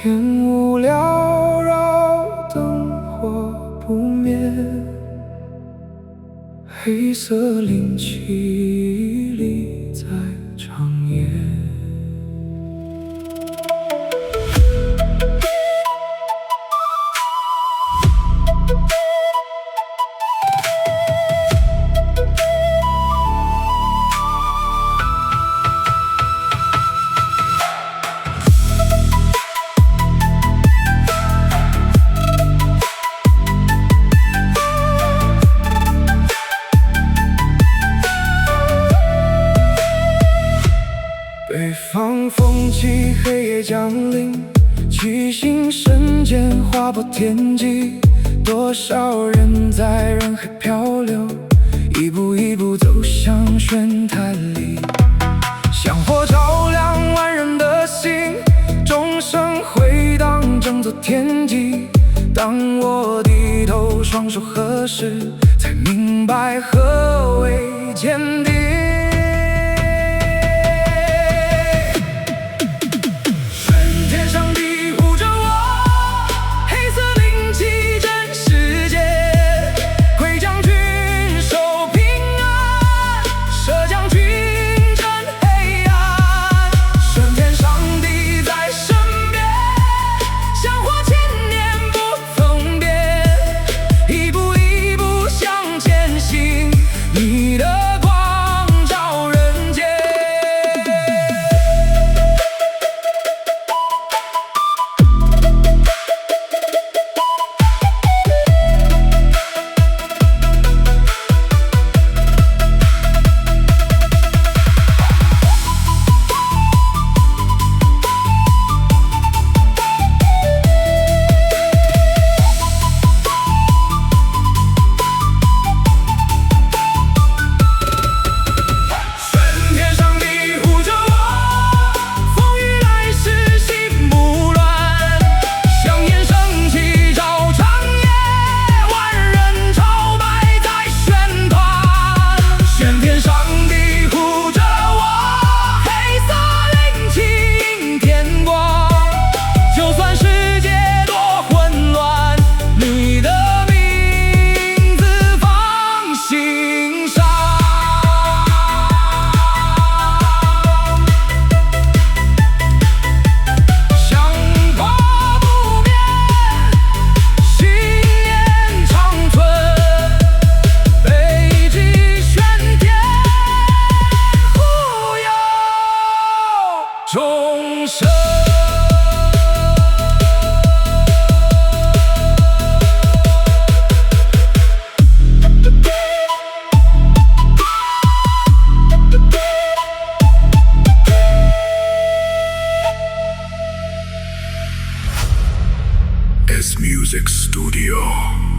烟雾缭绕，灯火不灭，黑色灵气里在长夜。北方风起，黑夜降临，七星瞬间划破天际。多少人在人海漂流，一步一步走向玄坛里。香火照亮万人的心，钟声回荡整座天际。当我低头双手合十，才明白何为坚定。钟声S Music Studio.